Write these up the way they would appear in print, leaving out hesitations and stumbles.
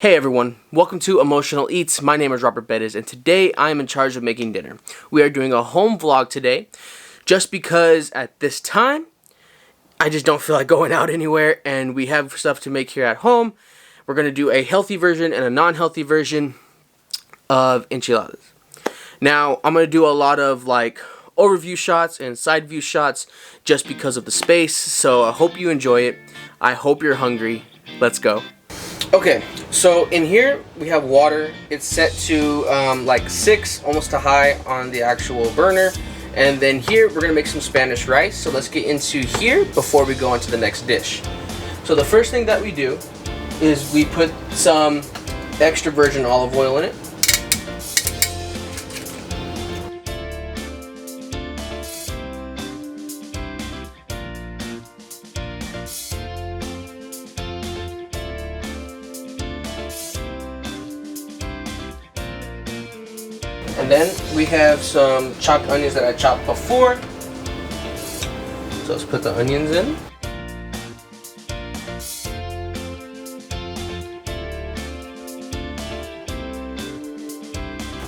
Hey everyone, welcome to Emotional Eats. My name is Robert Bettis and today I am in charge of making dinner. We are doing a home vlog today just because at this time I just don't feel like going out anywhere and we have stuff to make here at home. We're going to do a healthy version and a non-healthy version of enchiladas. Now I'm going to do a lot of like overview shots and side view shots just because of the space, so I hope you enjoy it. I hope you're hungry. Let's go. Okay, so in here we have water. It's set to like 6, almost to high on the actual burner. And then here we're gonna make some Spanish rice. So let's get into here before we go into the next dish. So the first thing that we do is we put some extra virgin olive oil in it. And then we have some chopped onions that I chopped before. So let's put the onions in.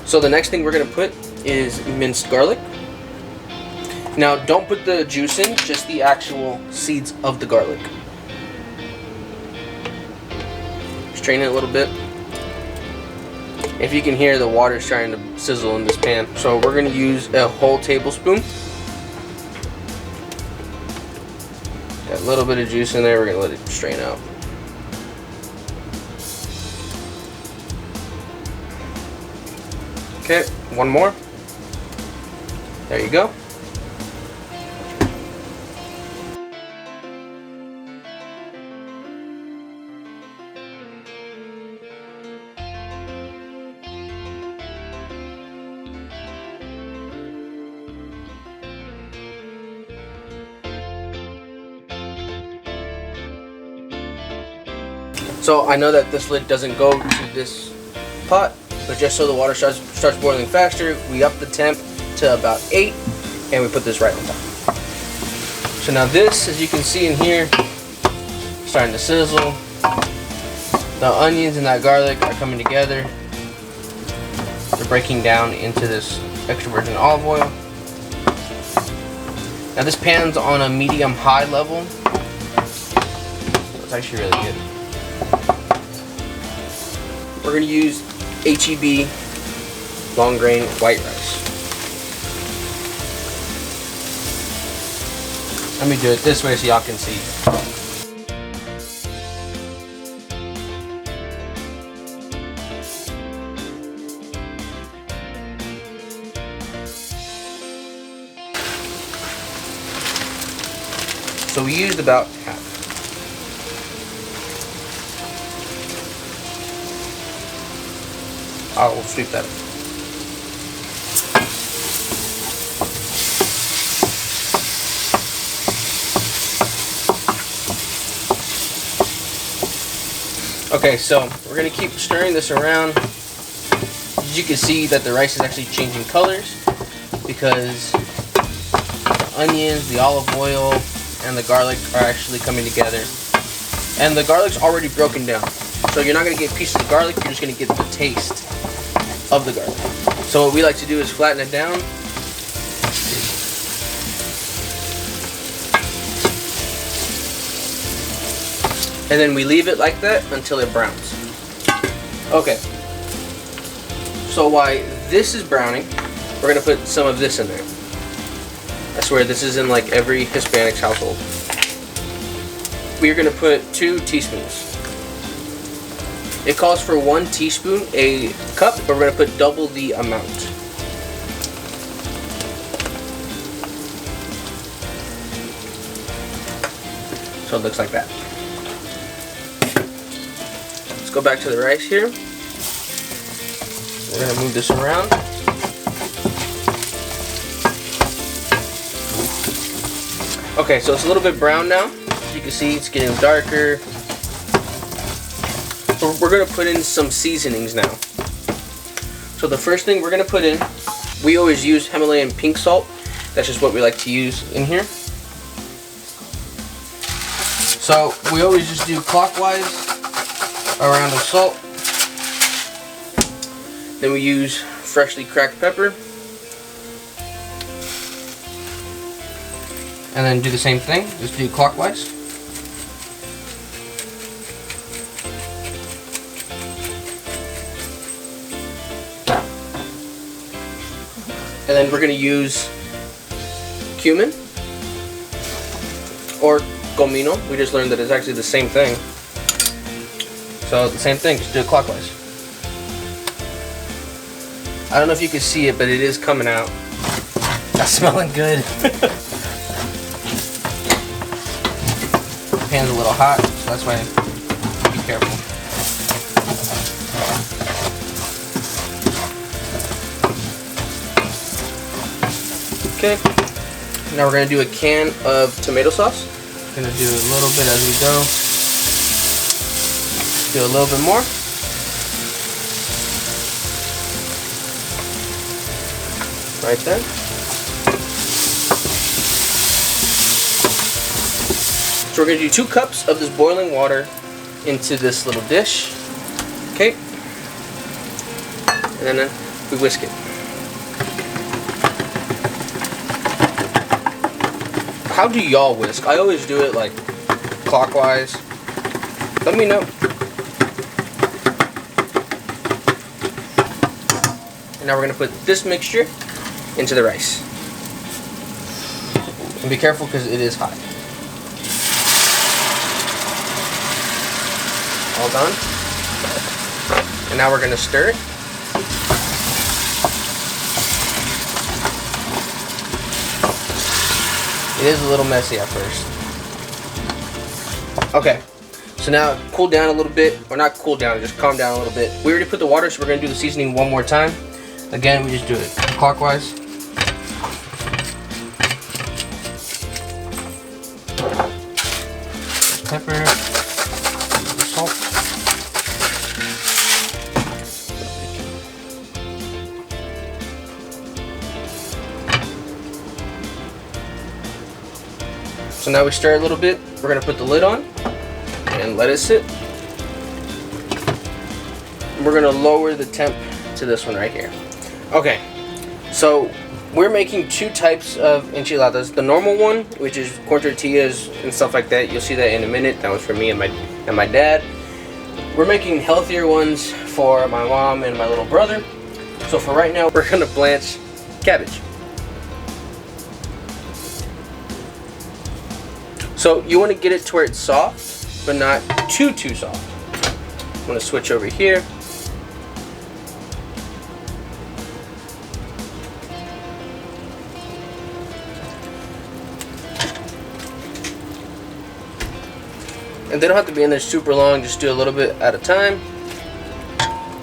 So the next thing we're going to put is minced garlic. Now don't put the juice in, just the actual seeds of the garlic. Strain it a little bit. If you can hear, the water's trying to sizzle in this pan. So we're going to use a whole tablespoon. Got a little bit of juice in there. We're going to let it strain out. Okay, one more. There you go. So I know that this lid doesn't go to this pot, but just so the water starts boiling faster, we up the temp to about 8 and we put this right on top. So now this, as you can see in here, starting to sizzle. The onions and that garlic are coming together. They're breaking down into this extra virgin olive oil. Now this pan's on a medium-high level. So it's actually really good. We're going to use HEB long grain white rice. Let me do it this way so y'all can see. So we used about half. I'll sweep that up. Okay, so we're going to keep stirring this around. As you can see that the rice is actually changing colors because the onions, the olive oil, and the garlic are actually coming together. And the garlic's already broken down. So you're not going to get pieces of garlic, you're just going to get the taste of the garlic. So what we like to do is flatten it down. And then we leave it like that until it browns. Okay. So while this is browning, we're going to put some of this in there. I swear this is in like every Hispanic household. We are going to put 2 teaspoons. It calls for 1 teaspoon a cup, but we're going to put double the amount. So it looks like that. Let's go back to the rice here. We're going to move this around. Okay, so it's a little bit brown now. As you can see, it's getting darker. We're going to put in some seasonings now. So the first thing we're going to put in, we always use Himalayan pink salt. That's just what we like to use in here. So we always just do clockwise around the salt. Then we use freshly cracked pepper. And then do the same thing, just do clockwise. And then we're going to use cumin or comino. We just learned that it's actually the same thing. So the same thing, just do it clockwise. I don't know if you can see it, but it is coming out. That's smelling good. Pan's a little hot, so that's why be careful. Okay, now we're going to do a can of tomato sauce. Going to do a little bit as we go. Do a little bit more. Right there. So we're going to do 2 cups of this boiling water into this little dish. Okay. And then we whisk it. How do y'all whisk? I always do it like clockwise. Let me know. And now we're going to put this mixture into the rice. And be careful because it is hot. All done. And now we're going to stir it. It is a little messy at first. Okay, so now cool down a little bit, or not cool down, just calm down a little bit. We already put the water, so we're going to do the seasoning one more time. Again, we just do it clockwise. Pepper, salt. So now we stir a little bit. We're going to put the lid on and let it sit. We're going to lower the temp to this one right here. Okay, so we're making 2 types of enchiladas. The normal one, which is corn tortillas and stuff like that. You'll see that in a minute. That was for me and my dad. We're making healthier ones for my mom and my little brother. So for right now, we're going to blanch cabbage. So you want to get it to where it's soft, but not too soft. I'm going to switch over here. And they don't have to be in there super long, just do a little bit at a time.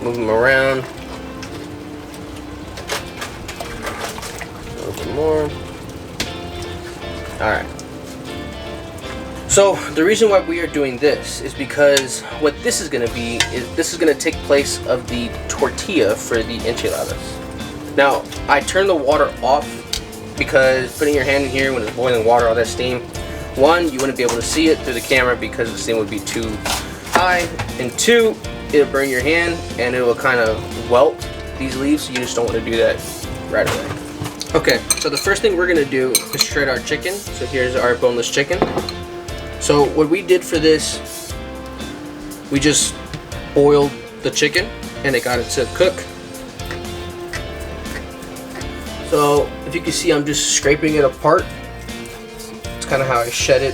Move them around. A little bit more. Alright. So the reason why we are doing this is because what this is going to be is this is going to take place of the tortilla for the enchiladas. Now I turn the water off because putting your hand in here when it's boiling water, all that steam, one, you wouldn't be able to see it through the camera because the steam would be too high, and 2, it'll burn your hand and it will kind of welt these leaves, so you just don't want to do that right away. Okay, so the first thing we're going to do is shred our chicken. So here's our boneless chicken. So what we did for this, we just boiled the chicken and it got it to cook. So if you can see, I'm just scraping it apart. It's kind of how I shed it,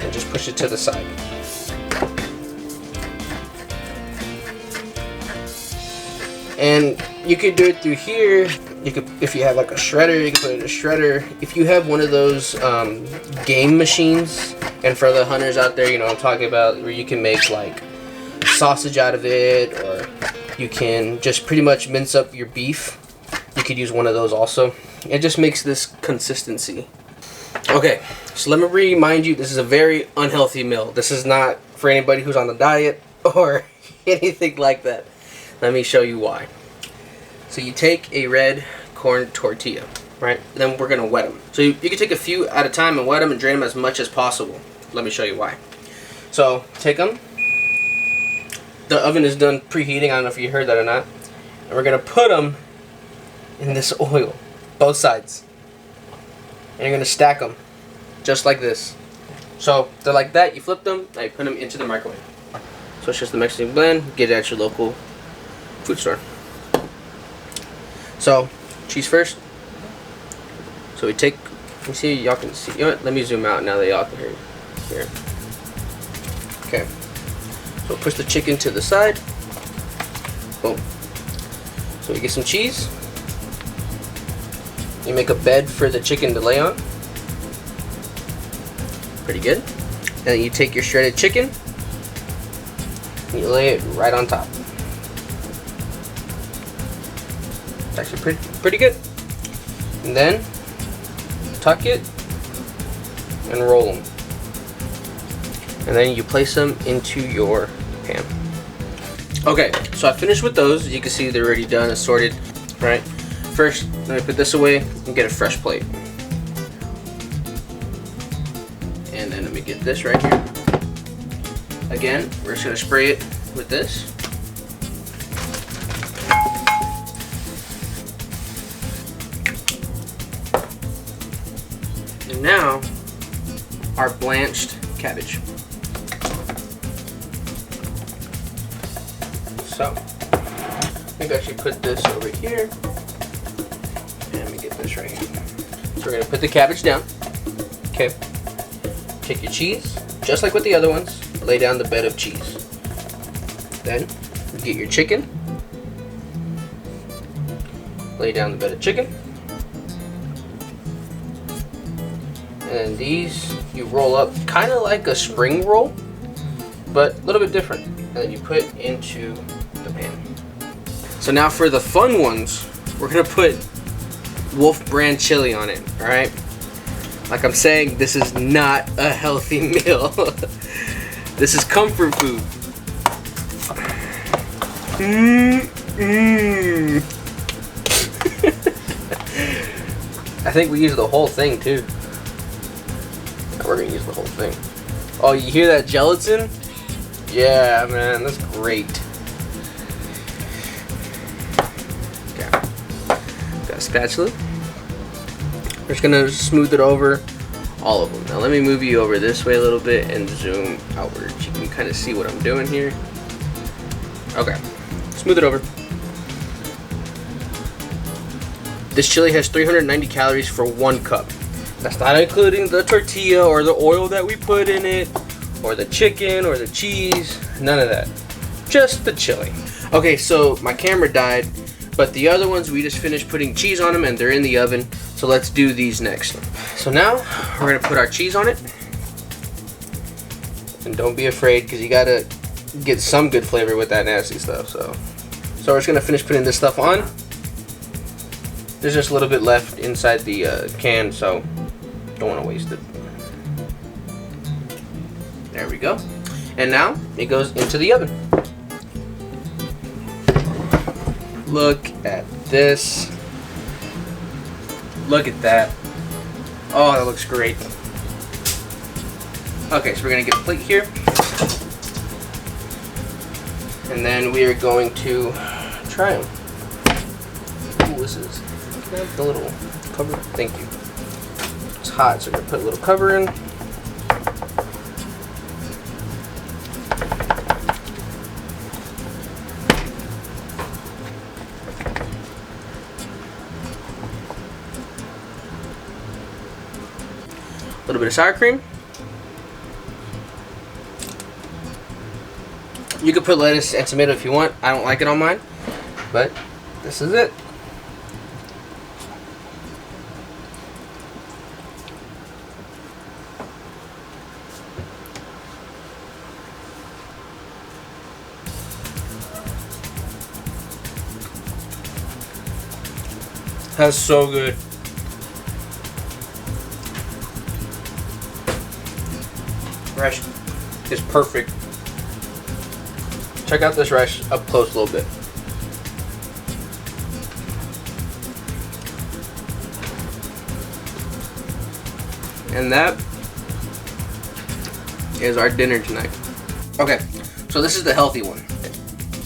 and just push it to the side. And you could do it through here. You could, if you have like a shredder, you can put it in a shredder. If you have one of those game machines, and for the hunters out there, you know what I'm talking about, where you can make like sausage out of it, or you can just pretty much mince up your beef. You could use one of those also. It just makes this consistency. Okay, so let me remind you, this is a very unhealthy meal. This is not for anybody who's on the diet or anything like that. Let me show you why. So you take a red corn tortilla, right? Then we're gonna wet them. So you can take a few at a time and wet them and drain them as much as possible. Let me show you why. So take them. The oven is done preheating. I don't know if you heard that or not. And we're gonna put them in this oil, both sides. And you're gonna stack them, just like this. So they're like that. You flip them, and you put them into the microwave. So it's just the Mexican blend. Get it at your local food store. So cheese first. So we take. You see, y'all can see. You know what? Let me zoom out now that y'all can hear. Here. Okay. So push the chicken to the side. Boom. So we get some cheese. You make a bed for the chicken to lay on. Pretty good. And then you take your shredded chicken and you lay it right on top. It's actually pretty good. And then tuck it and roll them. And then you place them into your pan. Okay, so I finished with those. You can see they're already done, assorted, right? First, let me put this away and get a fresh plate. And then let me get this right here. Again, we're just gonna spray it with this. And now, our blanched cabbage. So, I think I should put this over here. And let me get this right here. So we're gonna put the cabbage down. Okay. Take your cheese, just like with the other ones. Lay down the bed of cheese. Then, get your chicken. Lay down the bed of chicken. And these you roll up kind of like a spring roll, but a little bit different. And then you put into the pan. So now for the fun ones, we're gonna put Wolf brand chili on it, alright? Like I'm saying, this is not a healthy meal. This is comfort food. I think we use the whole thing too. We're gonna use the whole thing. Oh, you hear that gelatin? Yeah, man, that's great. Okay. Got a spatula. We're just gonna smooth it over all of them. Now let me move you over this way a little bit and zoom outward. You can kind of see what I'm doing here. Okay, smooth it over. This chili has 390 calories for 1 cup. That's not including the tortilla or the oil that we put in it, or the chicken or the cheese, none of that. Just the chili. Okay, so my camera died, but the other ones we just finished putting cheese on them and they're in the oven. So let's do these next. So now we're gonna put our cheese on it. And don't be afraid, because you gotta get some good flavor with that nasty stuff. So we're just gonna finish putting this stuff on. There's just a little bit left inside the can, so don't want to waste it. There we go. And now it goes into the oven. Look at this. Look at that. Oh, that looks great. Okay, so we're gonna get a plate here. And then we are going to try them. Ooh, this is, can I have the little cover? Thank you. It's hot, so we're gonna put a little cover in. A little bit of sour cream. You could put lettuce and tomato if you want. I don't like it on mine, but this is it. That's so good. Rice is perfect. Check out this rice up close a little bit. And that is our dinner tonight. Okay, so this is the healthy one.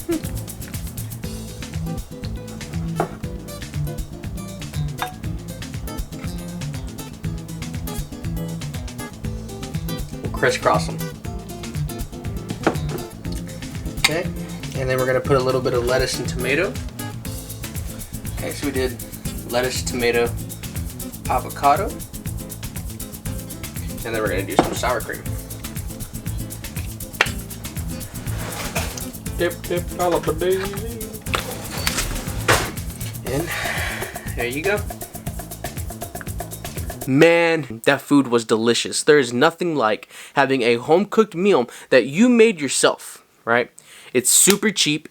We'll crisscross them. Okay, and then we're gonna put a little bit of lettuce and tomato. Okay, so we did lettuce, tomato, avocado, and then we're gonna do some sour cream. Dip, dip, daisy. And there you go. Man, that food was delicious. There is nothing like having a home-cooked meal that you made yourself, right? It's super cheap.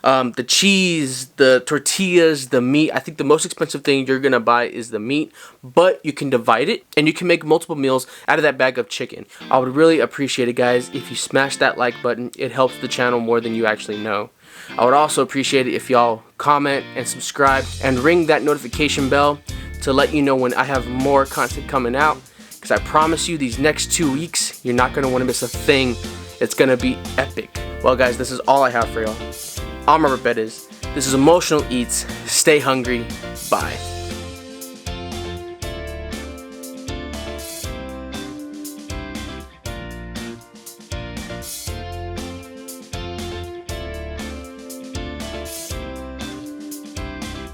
The cheese, the tortillas, the meat. I think the most expensive thing you're gonna buy is the meat, but you can divide it and you can make multiple meals out of that bag of chicken. I would really appreciate it, guys, if you smash that like button. It helps the channel more than you actually know. I would also appreciate it if y'all comment and subscribe and ring that notification bell to let you know when I have more content coming out, because I promise you these next 2 weeks you're not gonna want to miss a thing. It's gonna be epic. Well, guys, this is all I have for y'all. I'm Robert Bettis. This is Emotional Eats. Stay hungry. Bye.